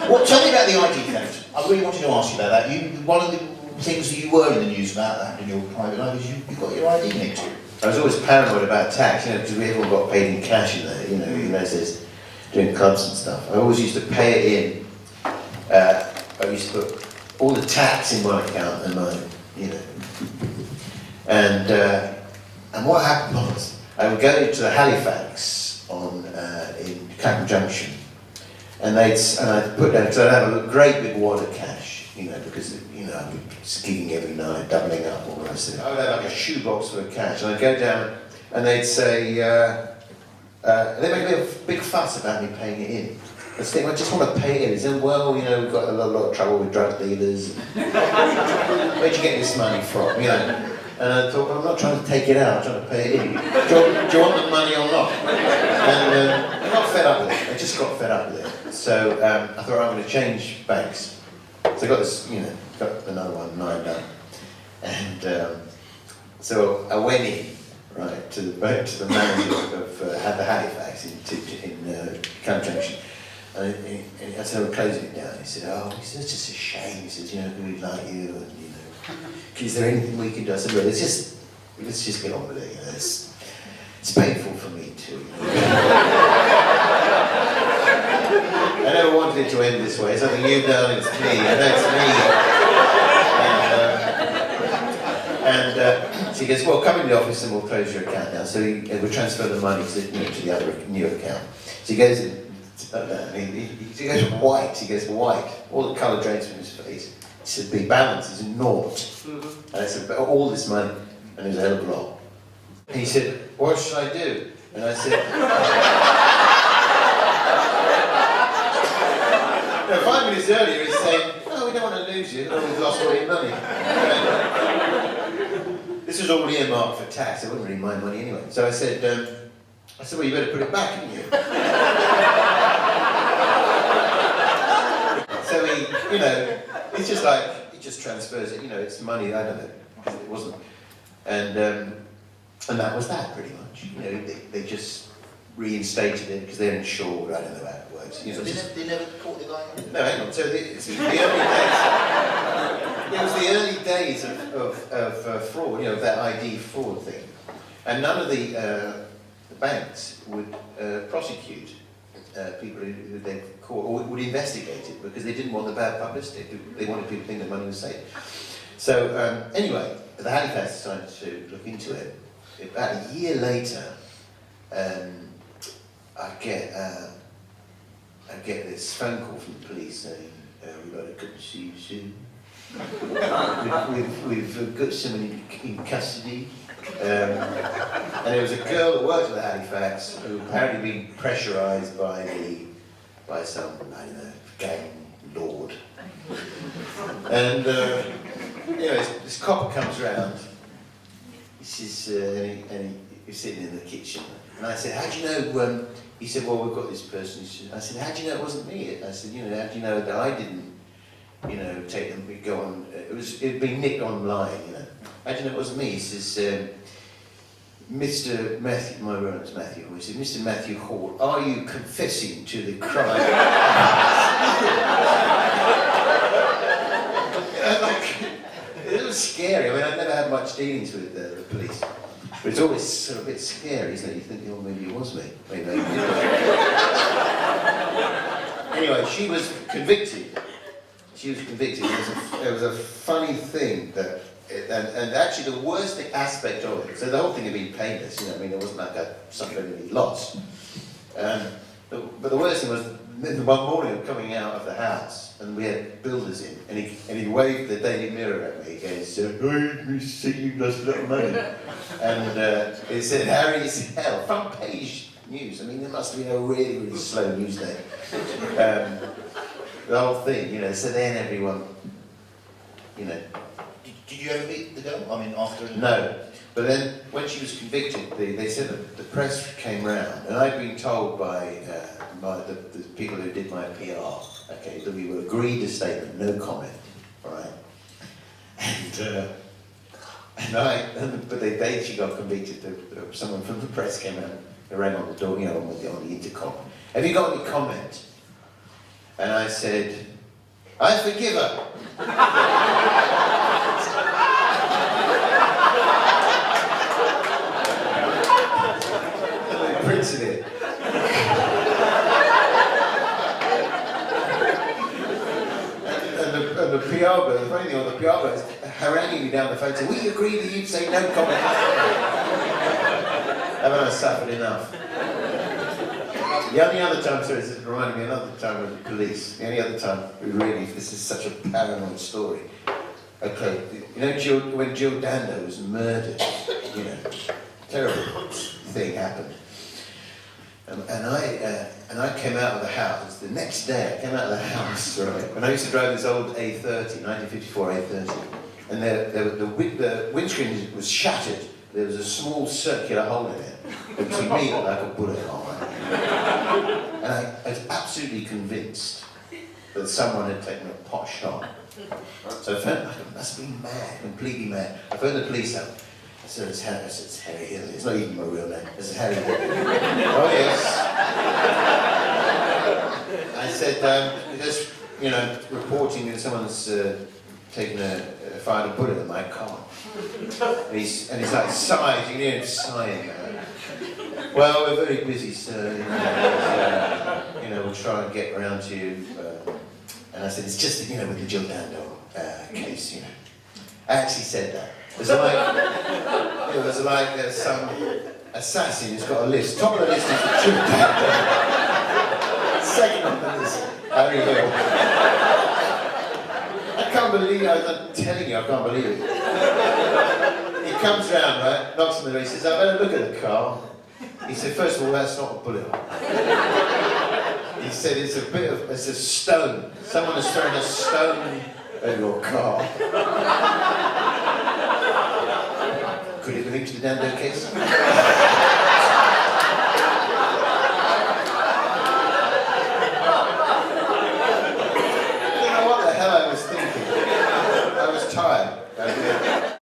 Well, tell me about the ID theft. I really wanted to ask you about that. One of the things that you were in the news about that in your private life is you got your ID nicked. I was always paranoid about tax, because we everyone got paid in cash in there, in those days, doing clubs and stuff. I always used to pay it in. I used to put all the tax in my account and mine, And what happened was, I would go to the Halifax in Clapham Junction, and I'd put down, so I'd have a great big wad of cash, because I'd be skiing every night, doubling up, all the rest of it. I would have like a shoebox full of cash, and I'd go down, and they'd say, they'd make a big fuss about me paying it in. I just want to pay it in. They said, well, we've got a lot of trouble with drug dealers. Where'd you get this money from? And I thought, well, I'm not trying to take it out, I'm trying to pay it in. Do you want the money or not? And I got fed up with it. I just got fed up with it. So I thought, I'm going to change banks. So I got this, got another one lined up. And so I went in, right, to the manager of the Halifax in Clapham Junction. And I said, I'm closing it down. He said, it's just a shame. He says, we like you, and is there anything we can do? I said, well, let's just get on with it. It's painful for me too. I never wanted it to end this way. It's something you've done. It's me. I know it's me. So he goes, well, come in the office and we'll close your account now. So we'll transfer the money to the other new account. So he goes in. He goes white. He goes white. All the colour drains from his face. He said, the balance is naught. And I said, but all this money, and it was a hell of a lot. And he said, what should I do? And I said, 5 minutes earlier he's saying, oh, we don't want to lose you, we've lost all your money. This was already earmarked for tax, it wasn't really my money anyway. So I said, well, you better put it back, hadn't you? So it's just like, he just transfers it, it's money, I don't know, it wasn't. And that was that, pretty much. They just reinstated it because they're insured, I don't know how it works. So they never caught the guy? No, hang on, so it was the early days of fraud, that ID fraud thing. And none of the banks would prosecute people who they caught, or would investigate it, because they didn't want the bad publicity. They wanted people to think the money was safe. So anyway, the Halifax decided to look into it. About a year later, I get this phone call from the police saying, we've got a good see you soon. We've got someone in custody. And there was a girl that worked at the Halifax who apparently been pressurised by some, I don't know, gang lord. And this copper comes round. He says, and he's sitting in the kitchen. And I said, how do you know? He said, well, we've got this person. I said, how do you know it wasn't me? I said, how do you know that I didn't, take them, go on? It'd been nicked online, How do you know it wasn't me? He says, Mr. Matthew, my real name's Matthew. He said, Mr. Matthew Hall, are you confessing to the crime? It was scary. I mean, I've never had much dealings with the police. But it's always sort of a bit scary, isn't it? You think, oh, maybe it was me. Maybe. Anyway, she was convicted. It was a funny thing that, and actually the worst aspect of it, so the whole thing had been painless, there wasn't like something really lost. But the worst thing was, one morning I'm coming out of the house, and we had builders in, and he waved the Daily Mirror at me, he goes, hey, we see you lost a lot of money. And it said, Harry is hell, front page news. I mean, there must have been a really, really slow news day. The whole thing, so then everyone, Did you ever meet the girl? I mean, after... No, but then when she was convicted, they said that the press came round, and I'd been told by the people who did my PR, okay, that we would agree to statement, no comment, all right? But she got convicted. Someone from the press came out and rang on the door, on the intercom. Have you got any comment? And I said, I forgive her. And they printed it. And the PR guy, the funny thing was the PR guy is haranguing me down the phone saying, we agree that you'd say no comment. Haven't I suffered enough? The only other time, sorry, this reminded me another time with the police. The only other time, really, this is such a paranoid story. Okay, you know when Jill Dando was murdered, you know, terrible thing happened. And I came out of the house, the next day I came out of the house, right, when I used to drive this old A30, 1954 A30, and the windscreen was shattered. There was a small circular hole in it, which to me looked like a bullet hole. And I was absolutely convinced that someone had taken a pot shot. So I felt like I must have been mad, completely mad. I phoned the police up. I said, it's Harry Hill. It's not even my real name. It's Harry Hill. Oh, yes. I said, just, you know, reporting that someone's fired a bullet in my car. And he's like sighing, you can hear him sighing. Well, we're very busy, sir. You know, we'll try and get around to you. And I said, it's just, you know, with the Jill Dando case, you know. I actually said that. There's like some assassin who's got a list. Top of the list is the Jill Dando. Second on the list, Harry Hill. I can't believe it. I'm telling you, I can't believe it. He comes round, right, knocks on the door, he says, I better look at the car. He said, first of all, that's not a bullet hole. He said, it's a stone. Someone has thrown a stone at your car. Could it be linked to the Dando case?